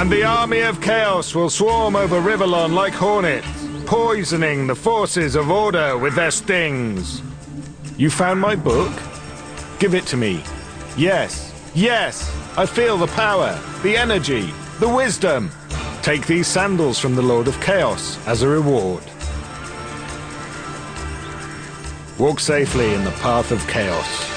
And the army of chaos will swarm over Rivellon like hornets, poisoning the forces of order with their stings. You found my book? Give it to me. Yes, yes, I feel the power, the energy, the wisdom. Take these sandals from the Lord of Chaos as a reward. Walk safely in the path of chaos.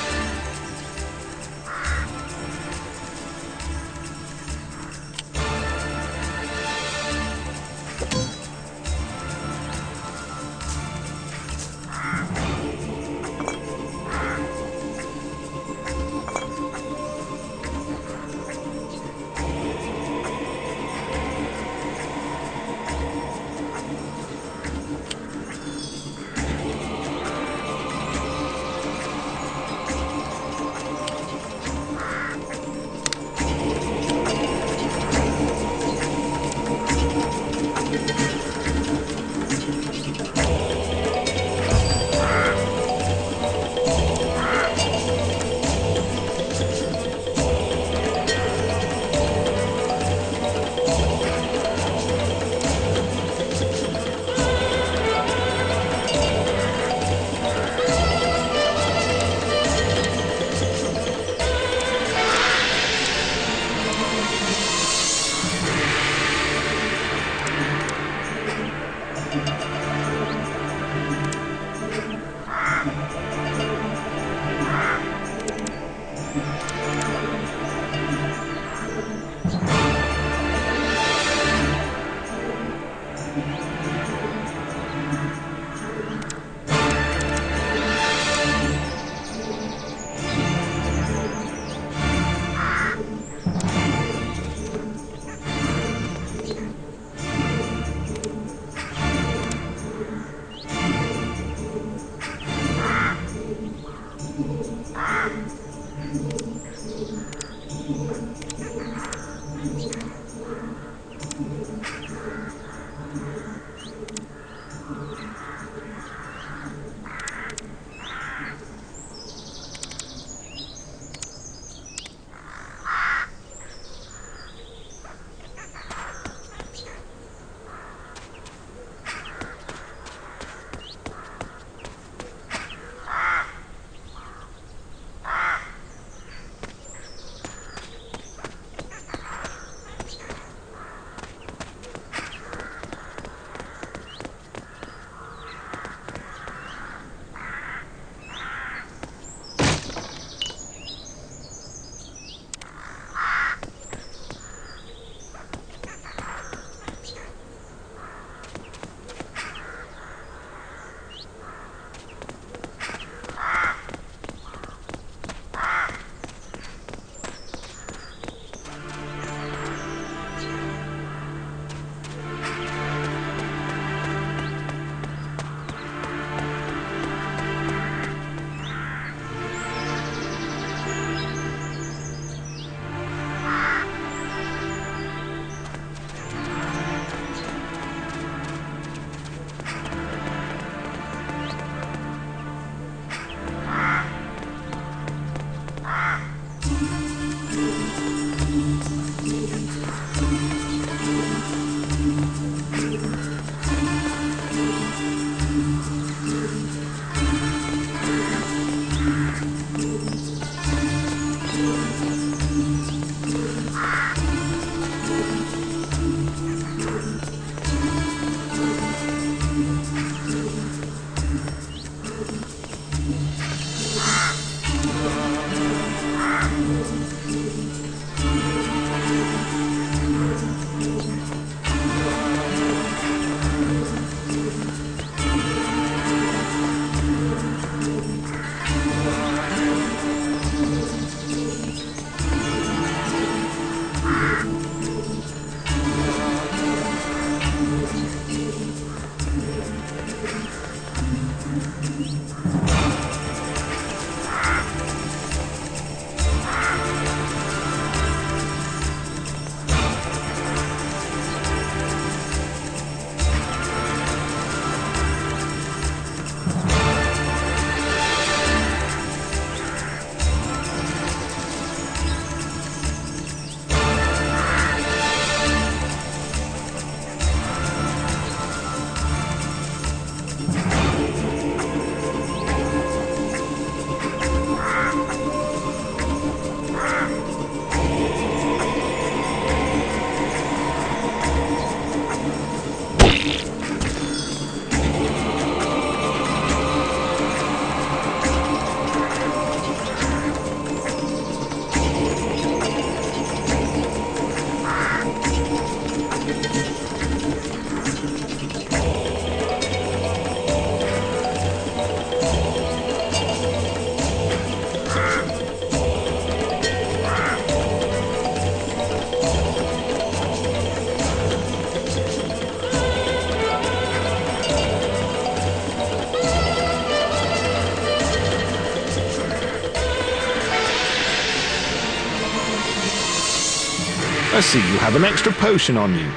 I see you have an extra potion on you.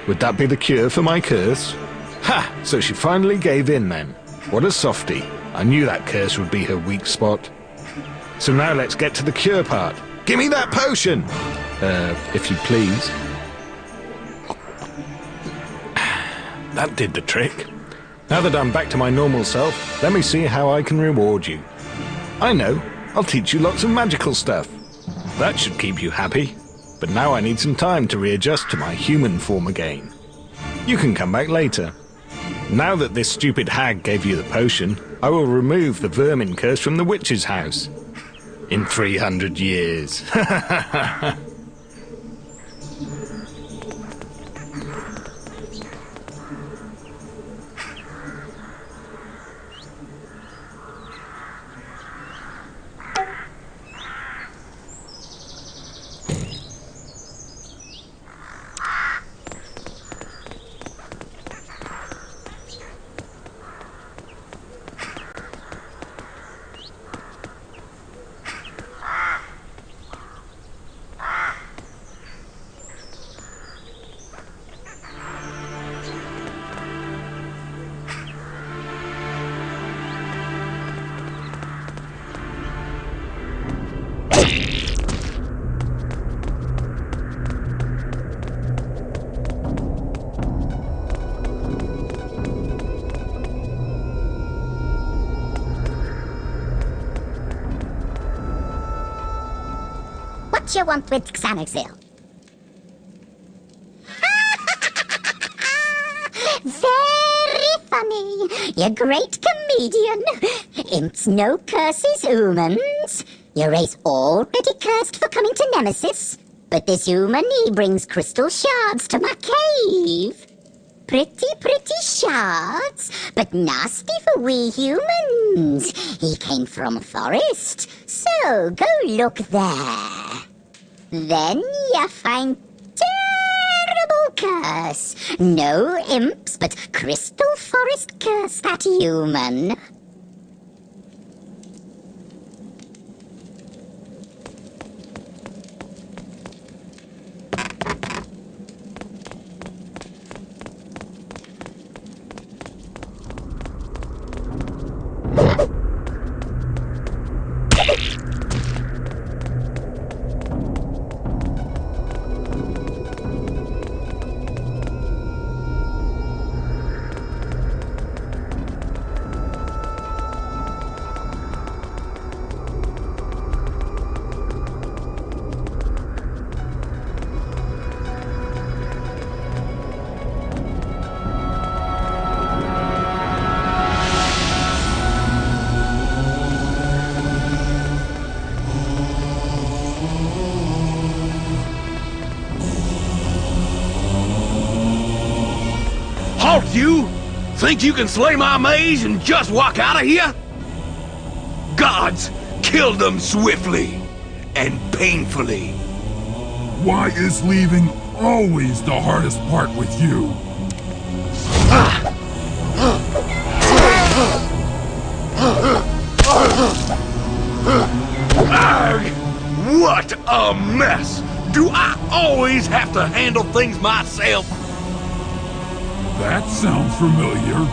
Would that be the cure for my curse? Ha! So she finally gave in then. What a softie. I knew that curse would be her weak spot. So now let's get to the cure part. Give me that potion! If you please. That did the trick. Now that I'm back to my normal self, let me see how I can reward you. I know. I'll teach you lots of magical stuff. That should keep you happy. But now I need some time to readjust to my human form again. You can come back later. Now that this stupid hag gave you the potion, I will remove the vermin curse from the witch's house. In 300 years. What you want with Xanaxil? Very funny. You're a great comedian. Imps no curses, humans. Your race already cursed for coming to Nemesis. But this human, he brings crystal shards to my cave. Pretty shards, but nasty for we humans. He came from a forest, so go look there. Then you find terrible curse. No imps, but crystal forest curse that human. Halt, you! Think you can slay my mage and just walk out of here? Gods killed them swiftly and painfully. Why is leaving always the hardest part with you? Arg! What a mess! Do I always have to handle things myself? That sounds familiar.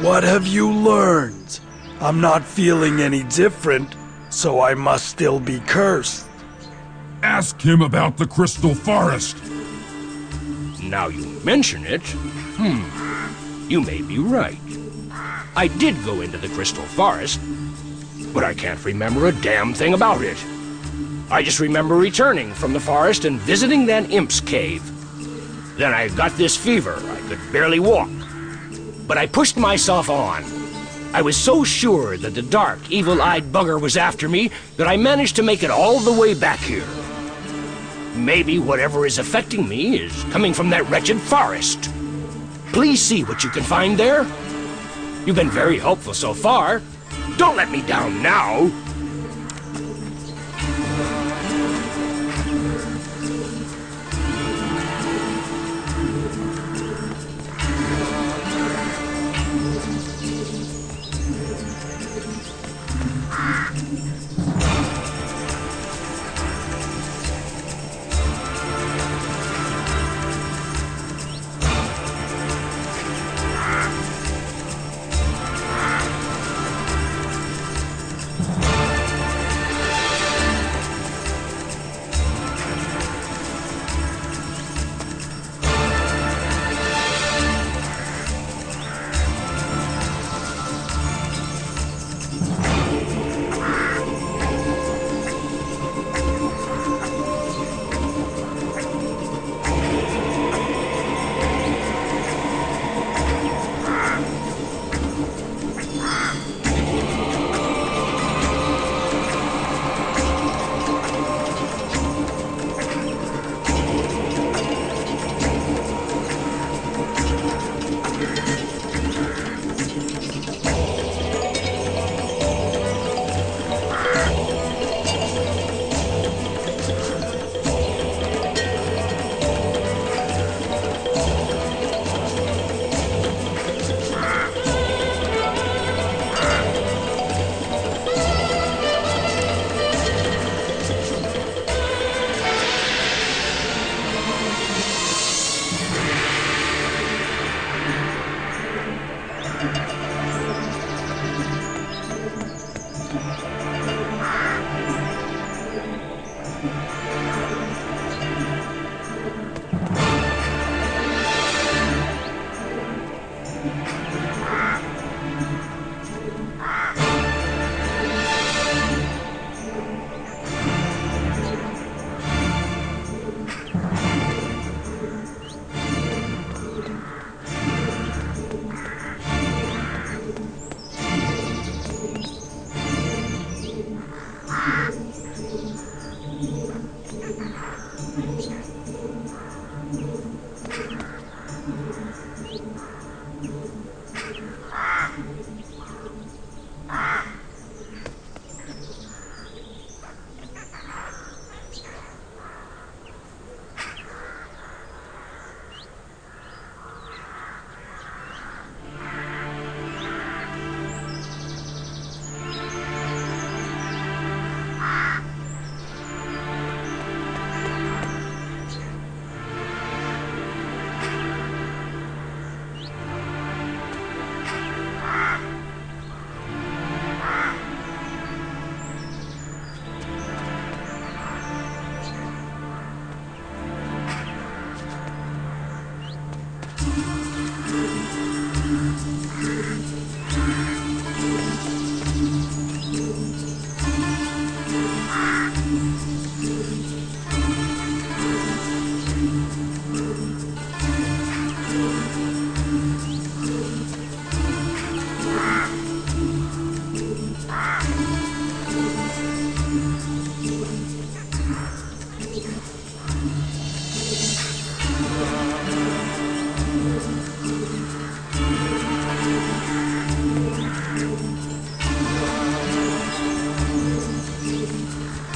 What have you learned? I'm not feeling any different, so I must still be cursed. Ask him about the Crystal Forest. Now you mention it, you may be right. I did go into the Crystal Forest, but I can't remember a damn thing about it. I just remember returning from the forest and visiting that imp's cave. Then I got this fever. I could barely walk. But I pushed myself on. I was so sure that the dark, evil-eyed bugger was after me that I managed to make it all the way back here. Maybe whatever is affecting me is coming from that wretched forest. Please see what you can find there. You've been very helpful so far. Don't let me down now.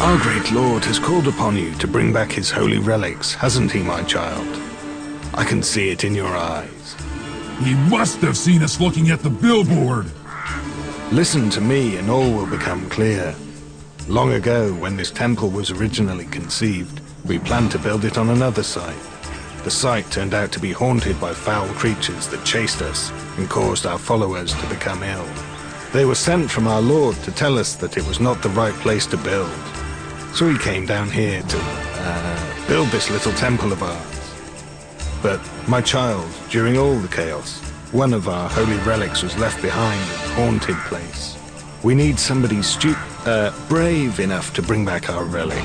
Our great lord has called upon you to bring back his holy relics, hasn't he, my child? I can see it in your eyes. He must have seen us looking at the billboard. Listen to me and all will become clear. Long ago, when this temple was originally conceived, we planned to build it on another site. The site turned out to be haunted by foul creatures that chased us and caused our followers to become ill. They were sent from our lord to tell us that it was not the right place to build. So we came down here to build this little temple of ours. But, my child, during all the chaos, One of our holy relics was left behind in a haunted place. We need somebody brave enough to bring back our relic.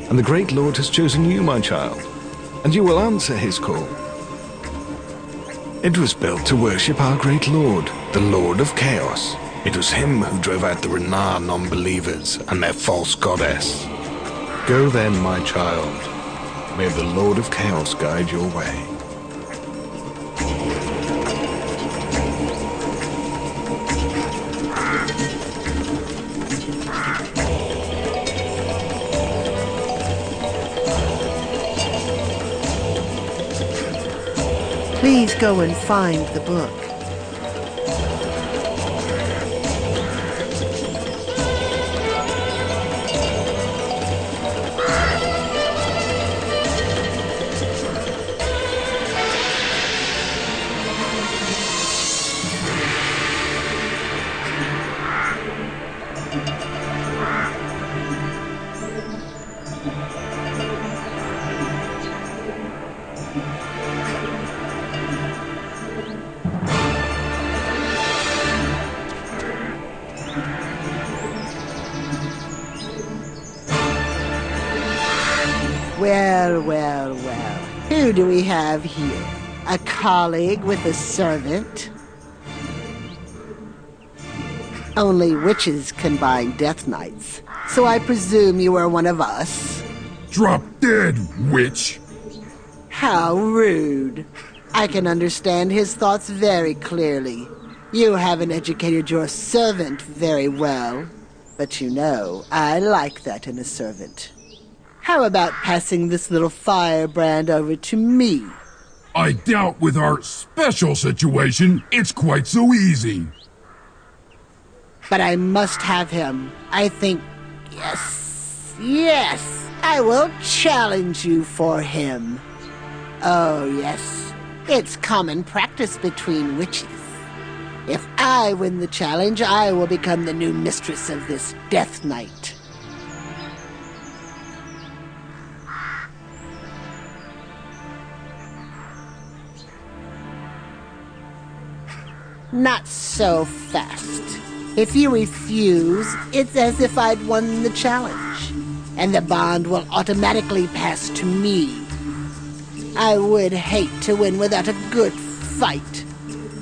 And the Great Lord has chosen you, my child. And you will answer his call. It was built to worship our Great Lord, the Lord of Chaos. It was him who drove out the Renar non-believers and their false goddess. Go then, my child. May the Lord of Chaos guide your way. Please go and find the book. Well. Who do we have here? A colleague with a servant? Only witches can bind death knights, so I presume you are one of us. Drop dead, witch! How rude. I can understand his thoughts very clearly. You haven't educated your servant very well. But you know, I like that in a servant. How about passing this little firebrand over to me? I doubt with our special situation, it's quite so easy. But I must have him. I think... Yes! I will challenge you for him. Oh, yes. It's common practice between witches. If I win the challenge, I will become the new mistress of this Death Knight. Not so fast. If you refuse, it's as if I'd won the challenge, and the bond will automatically pass to me. I would hate to win without a good fight.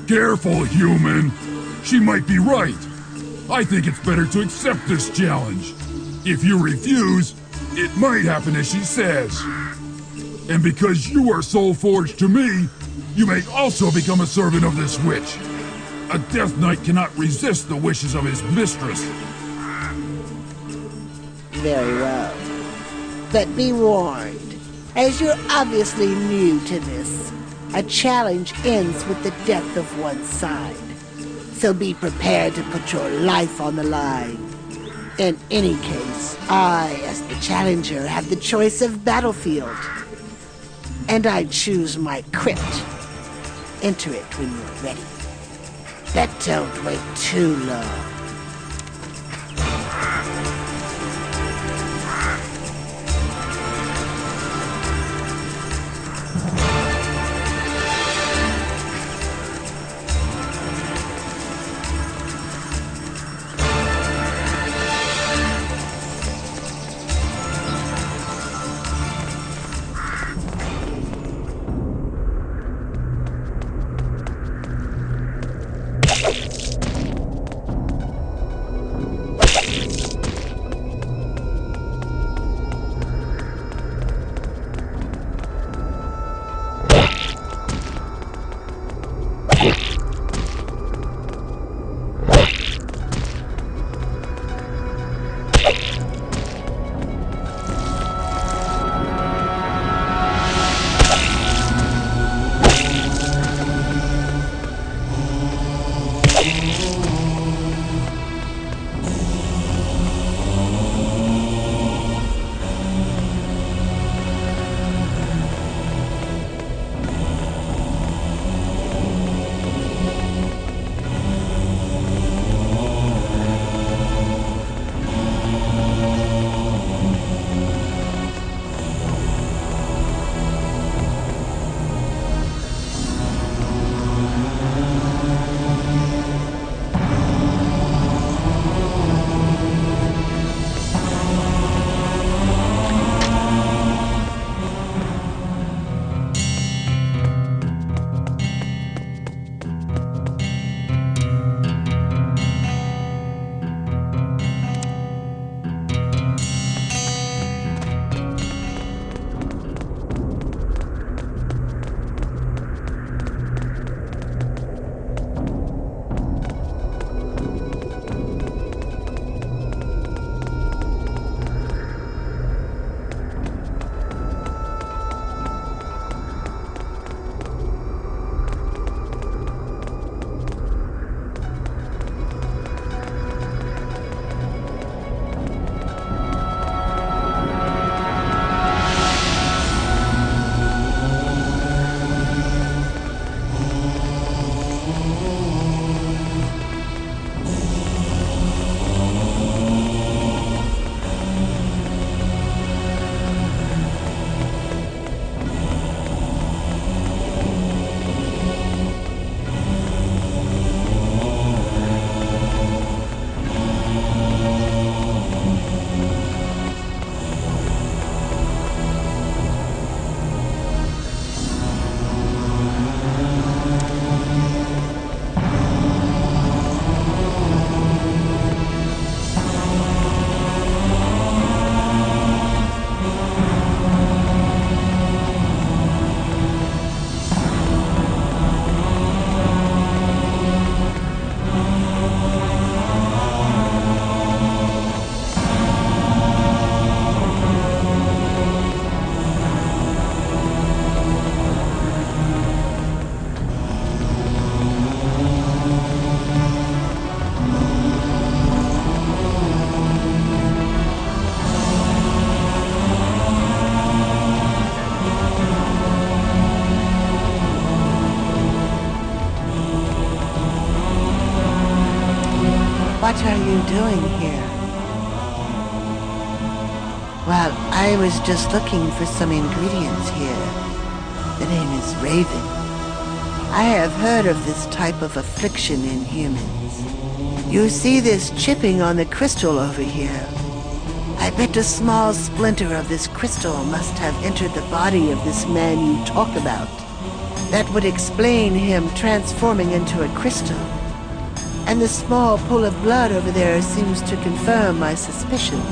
Careful, human. She might be right. I think it's better to accept this challenge. If you refuse, it might happen as she says. And because you are soul forged to me, you may also become a servant of this witch. A Death Knight cannot resist the wishes of his mistress. Very well. But be warned, as you're obviously new to this, a challenge ends with the death of one side. So be prepared to put your life on the line. In any case, I, as the challenger, have the choice of battlefield. And I choose my crypt. Enter it when you're ready. But don't wait too long. What are you doing here? Well, I was just looking for some ingredients here. The name is Raven. I have heard of this type of affliction in humans. You see this chipping on the crystal over here? I bet a small splinter of this crystal must have entered the body of this man you talk about. That would explain him transforming into a crystal. And the small pool of blood over there seems to confirm my suspicions.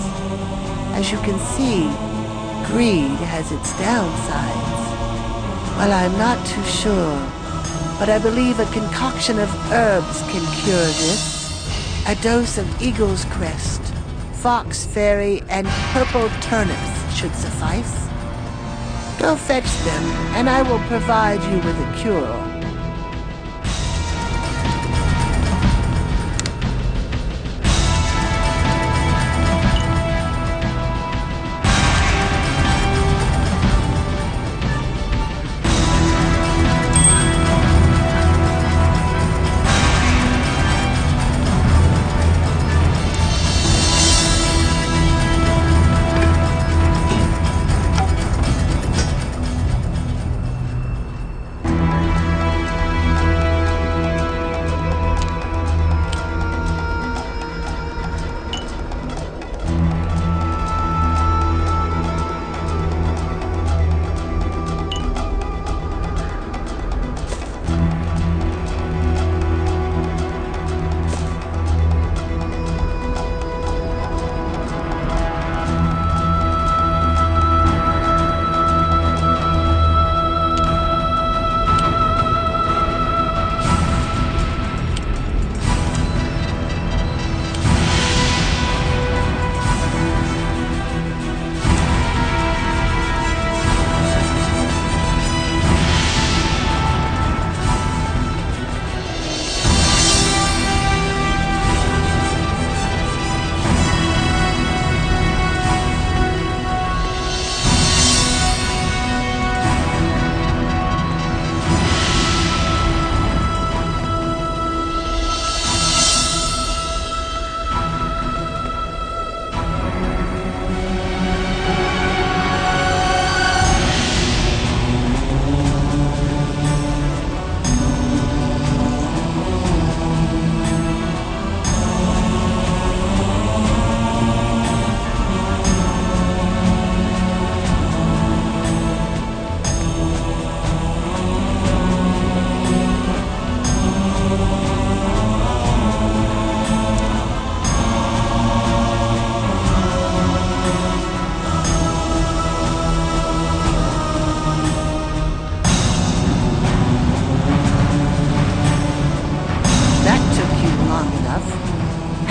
As you can see, greed has its downsides. Well, I'm not too sure, but I believe a concoction of herbs can cure this. A dose of eagle's crest, fox fairy, and purple turnips should suffice. Go fetch them, and I will provide you with a cure.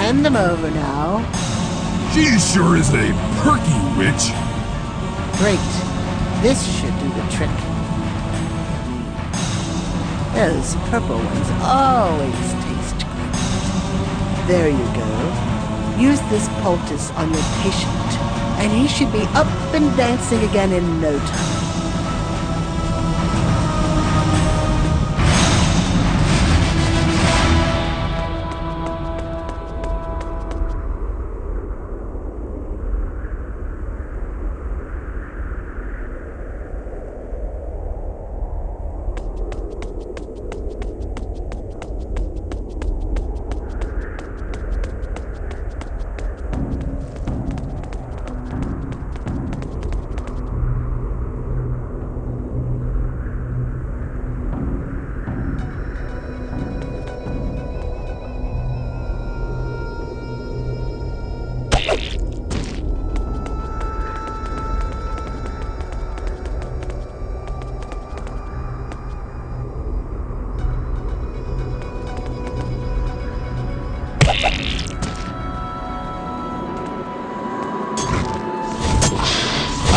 Hand them over now. She sure is a perky witch. Great. This should do the trick. Those purple ones always taste great. There you go. Use this poultice on your patient, and he should be up and dancing again in no time.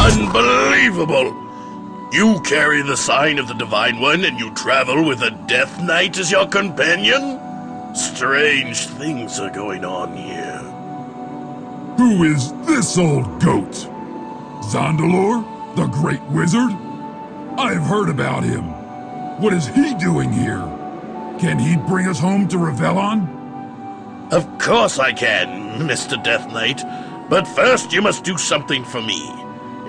Unbelievable! You carry the sign of the Divine One and you travel with a Death Knight as your companion? Strange things are going on here. Who is this old goat? Zondalor, the Great Wizard? I've heard about him. What is he doing here? Can he bring us home to Revelon? Of course I can, Mr. Death Knight. But first you must do something for me.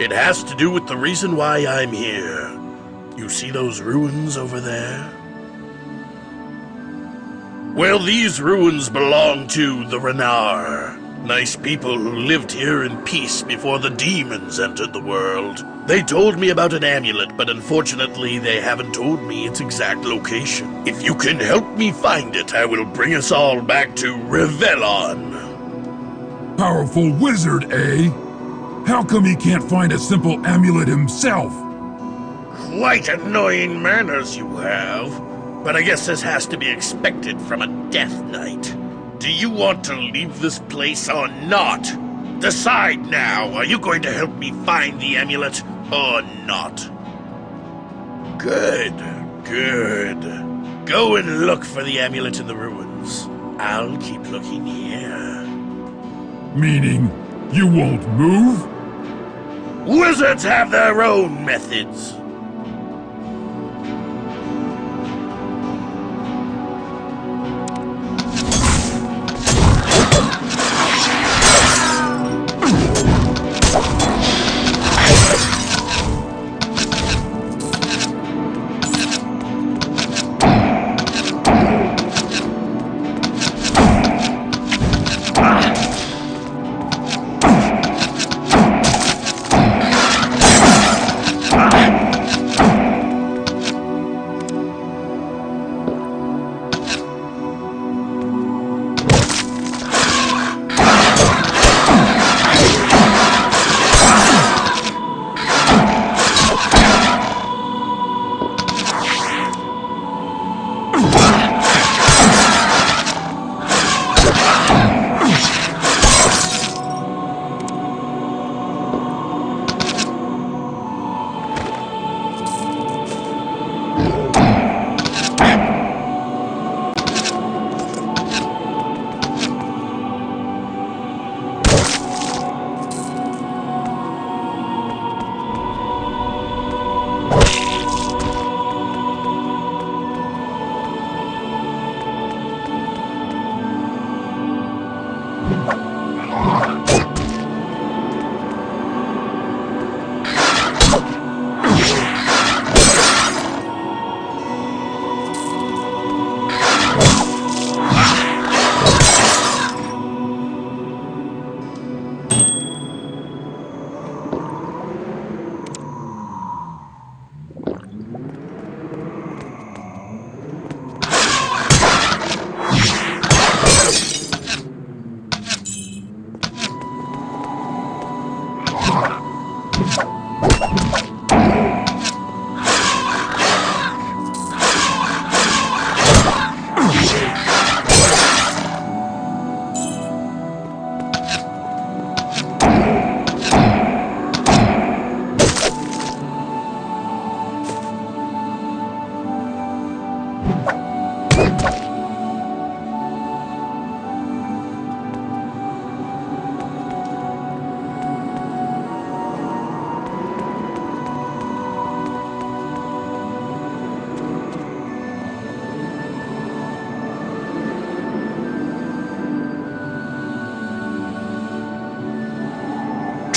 It has to do with the reason why I'm here. You see those ruins over there? Well, these ruins belong to the Renar. Nice people who lived here in peace before the demons entered the world. They told me about an amulet, but unfortunately they haven't told me its exact location. If you can help me find it, I will bring us all back to Revelon. Powerful wizard, eh? How come he can't find a simple amulet himself? Quite annoying manners you have. But I guess this has to be expected from a Death Knight. Do you want to leave this place or not? Decide now. Are you going to help me find the amulet or not? Good. Good. Go and look for the amulet in the ruins. I'll keep looking here. Meaning, you won't move? Wizards have their own methods.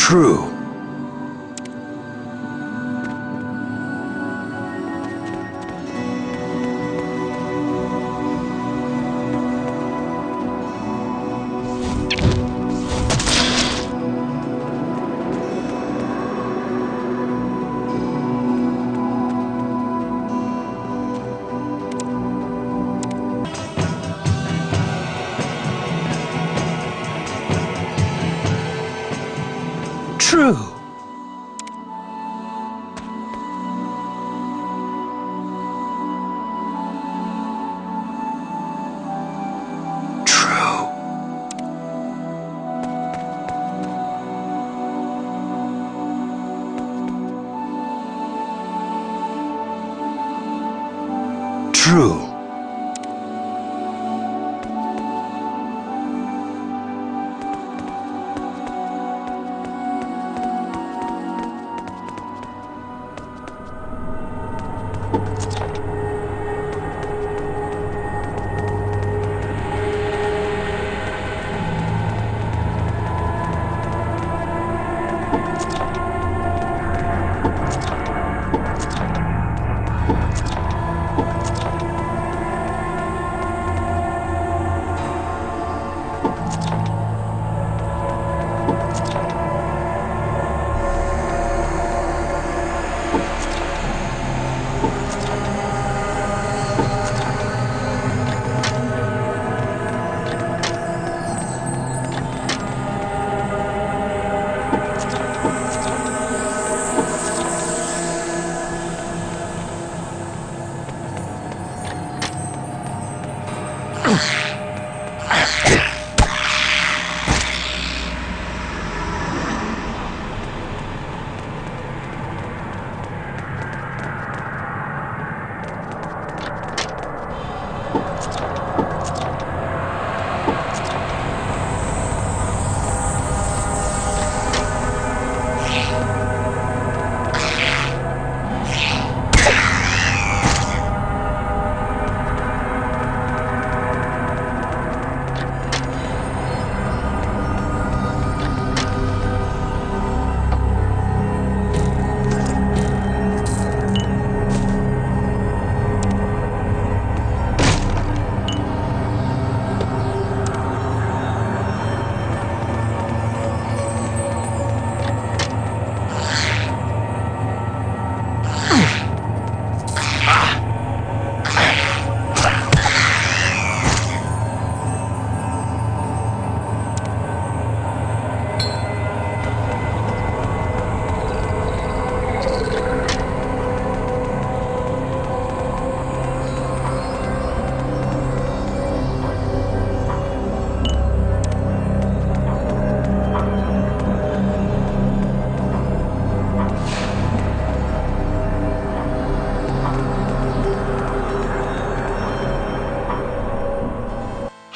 True. True. True. True.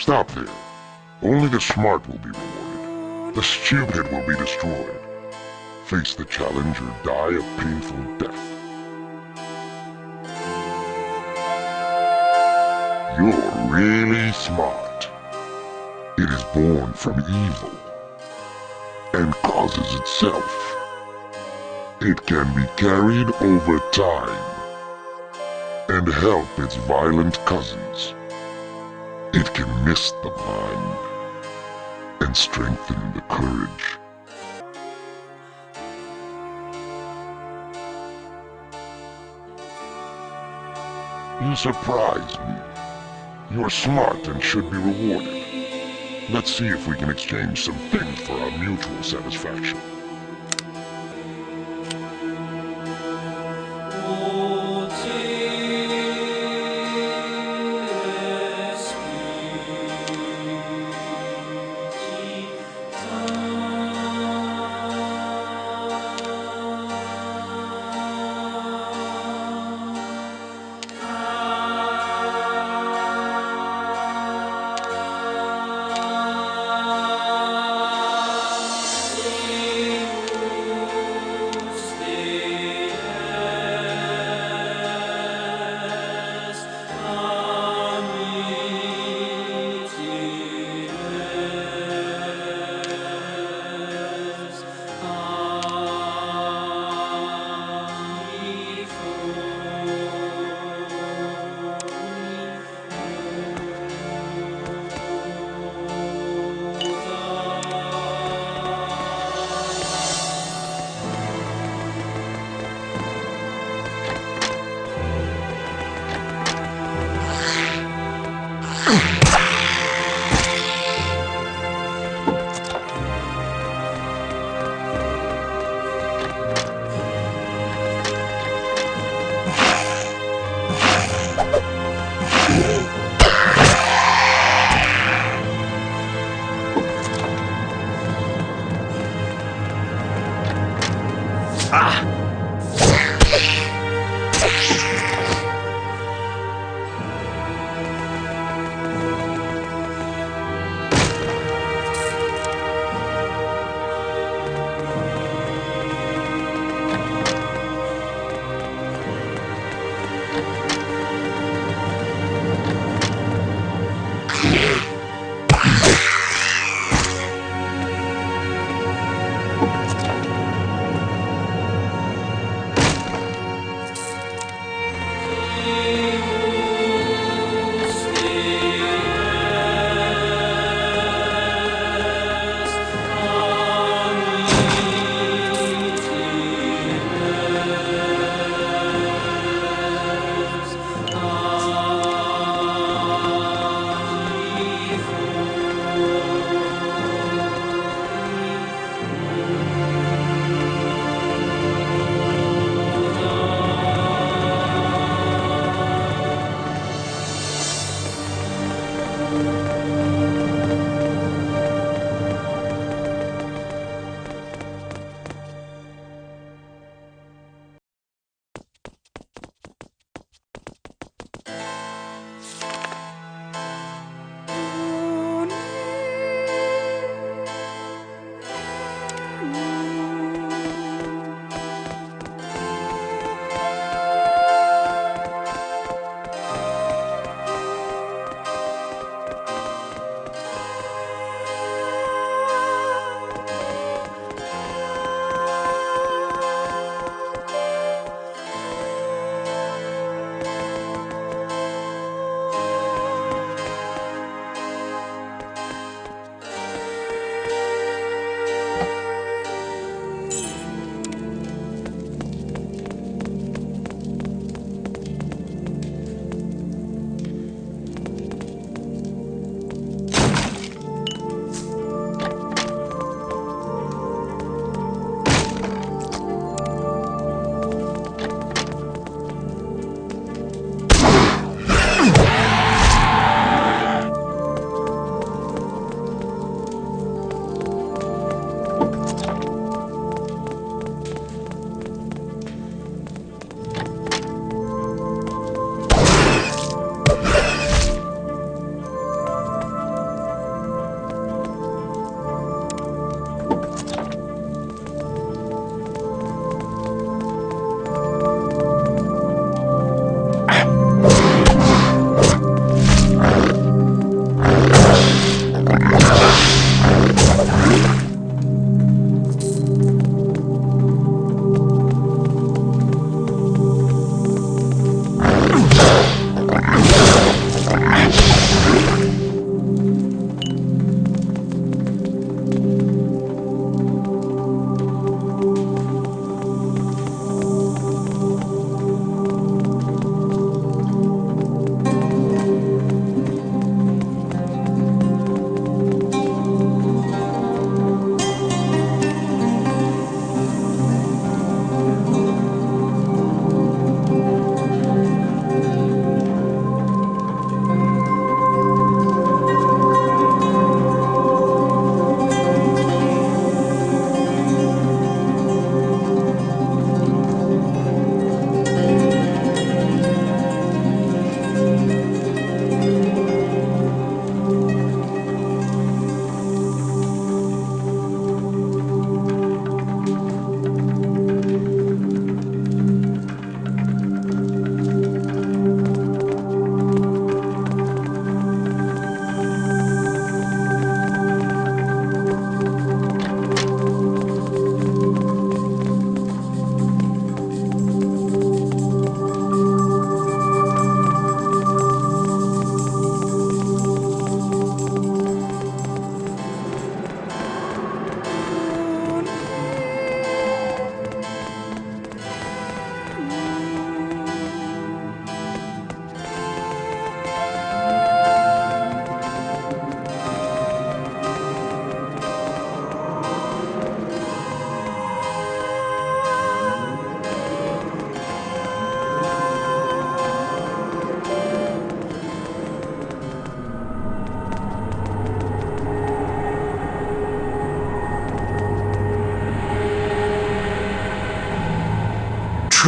Stop there. Only the smart will be rewarded. The stupid will be destroyed. Face the challenge or die a painful death. You're really smart. It is born from evil and causes itself. It can be carried over time and help its violent cousins. It can mist the mind and strengthen the courage. You surprise me. You're smart and should be rewarded. Let's see if we can exchange some things for our mutual satisfaction.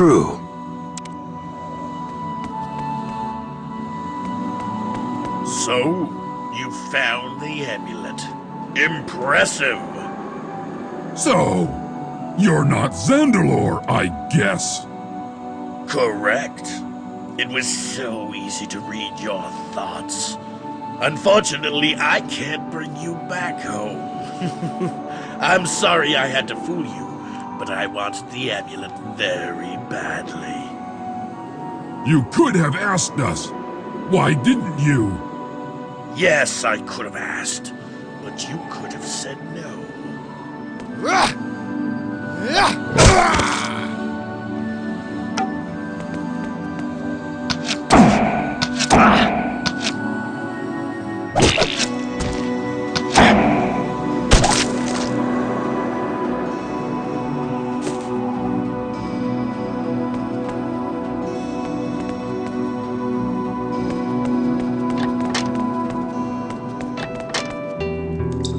true. So, you found the amulet. Impressive. So, you're not Zandelor, I guess. Correct. It was so easy to read your thoughts. Unfortunately, I can't bring you back home. I'm sorry I had to fool you, but I want the amulet very badly. You could have asked us. Why didn't you? Yes, I could have asked, but you could have said no.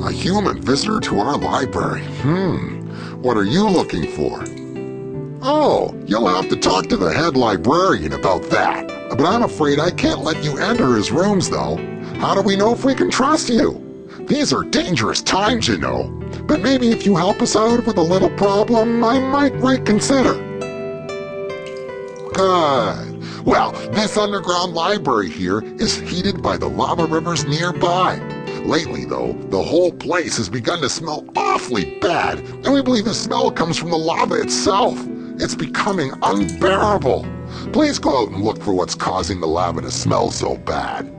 A human visitor to our library. What are you looking for? Oh, you'll have to talk to the head librarian about that. But I'm afraid I can't let you enter his rooms, though. How do we know if we can trust you? These are dangerous times, you know. But maybe if you help us out with a little problem, I might reconsider. Good. Well, this underground library here is heated by the lava rivers nearby. Lately, though, the whole place has begun to smell awfully bad, and we believe the smell comes from the lava itself. It's becoming unbearable. Please go out and look for what's causing the lava to smell so bad.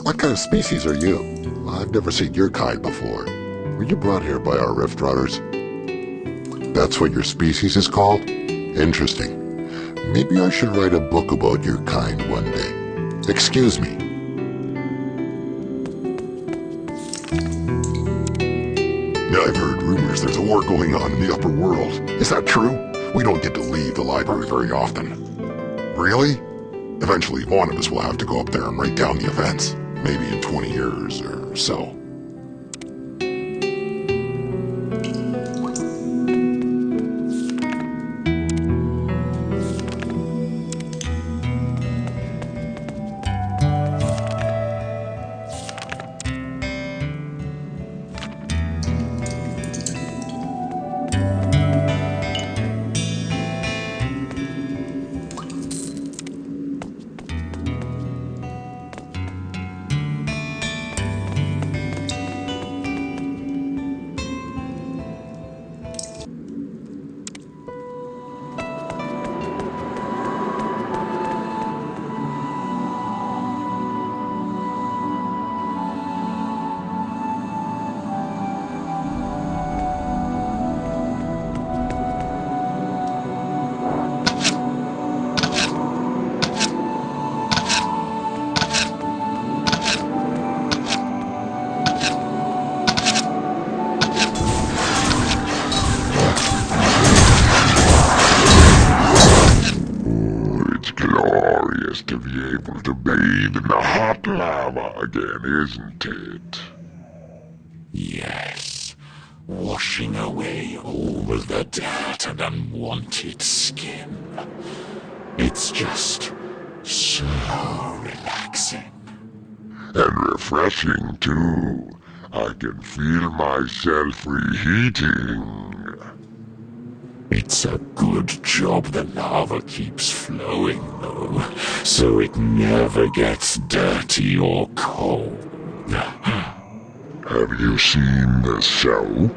What kind of species are you? I've never seen your kind before. Were you brought here by our Rift Runners? That's what your species is called? Interesting. Maybe I should write a book about your kind one day. Excuse me. I've heard rumors there's a war going on in the upper world. Is that true? We don't get to leave the library very often. Really? Eventually, one of us will have to go up there and write down the events. Maybe in 20 years or so. glorious to be able to bathe in the hot lava again, isn't it? Yes, washing away all of the dirt and unwanted skin. It's just so relaxing. And refreshing, too. I can feel myself reheating. It's a good job the lava keeps flowing, though, so it never gets dirty or cold. Have you seen the soap?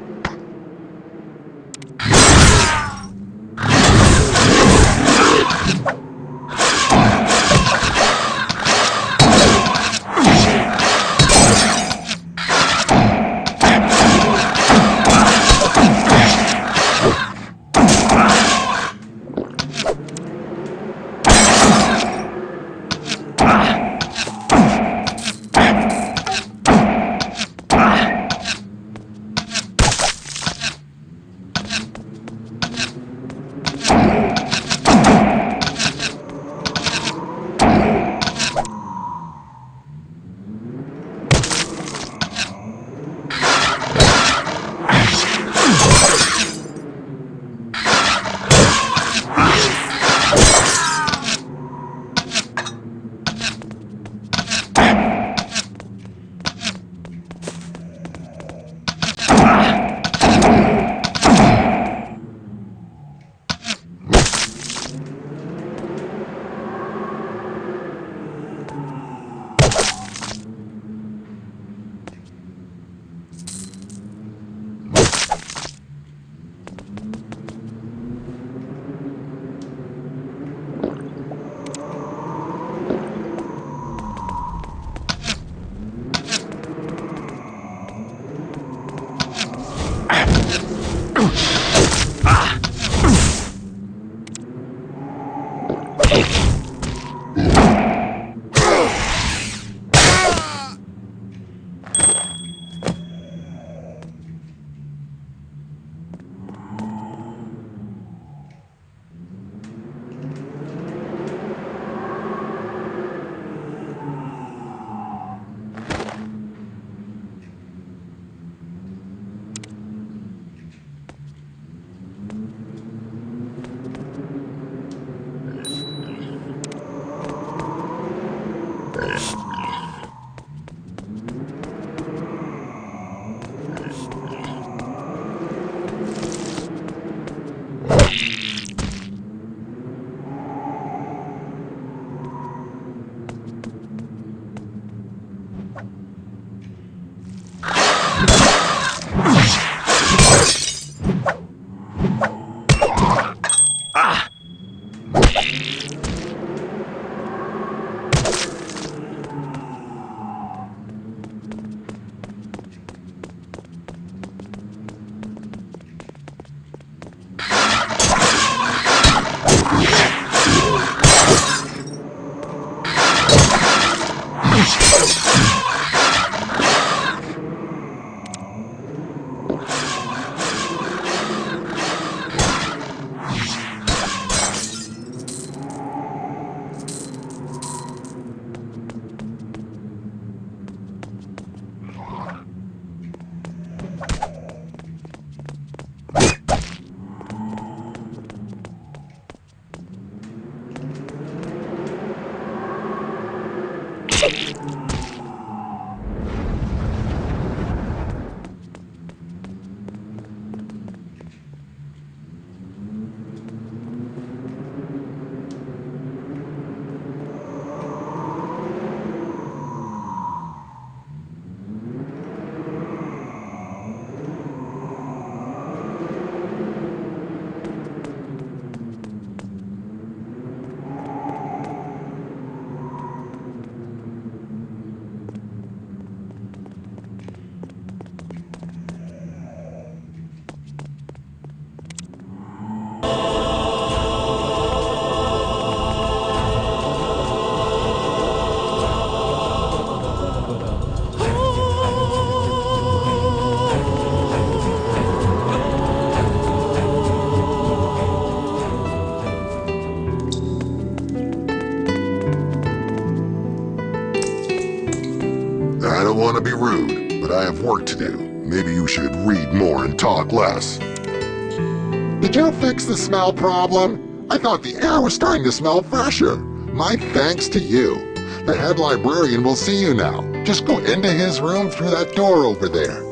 don't want to be rude, but I have work to do. Maybe you should read more and talk less. Did you fix the smell problem? I thought the air was starting to smell fresher. My thanks to you. The head librarian will see you now. Just go into his room through that door over there.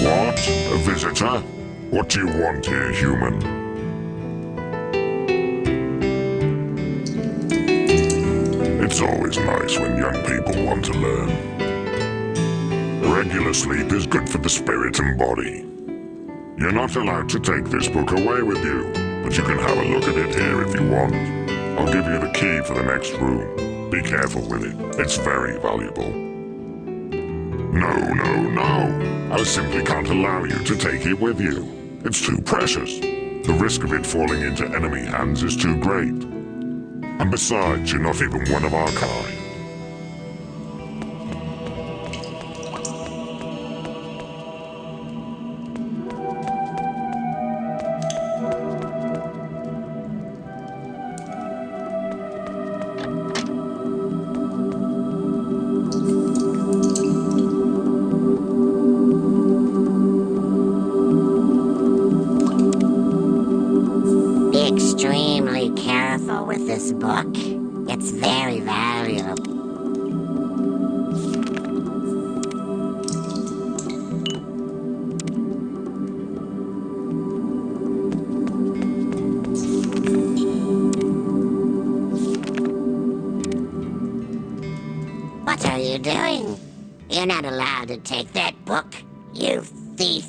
What? A visitor? What do you want here, human? It's always nice when young people want to learn. Regular sleep is good for the spirit and body. You're not allowed to take this book away with you, but you can have a look at it here if you want. I'll give you the key for the next room. Be careful with it. It's very valuable. No. I simply can't allow you to take it with you. It's too precious. The risk of it falling into enemy hands is too great. And besides, you're not even one of our kind. Be extremely careful with this book. It's very valuable. What are you doing? You're not allowed to take that book, you thief.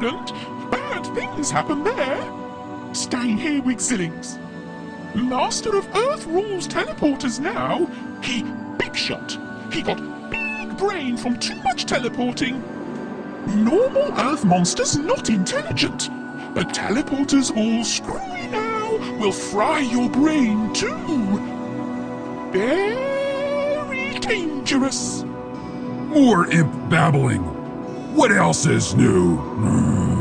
Island. Bad things happen there. Staying here with Zillings. Master of Earth rules teleporters now. He big shot. He got big brain from too much teleporting. Normal Earth monsters not intelligent. But teleporters all screwy now will fry your brain too. Very dangerous. More imp babbling. What else is new?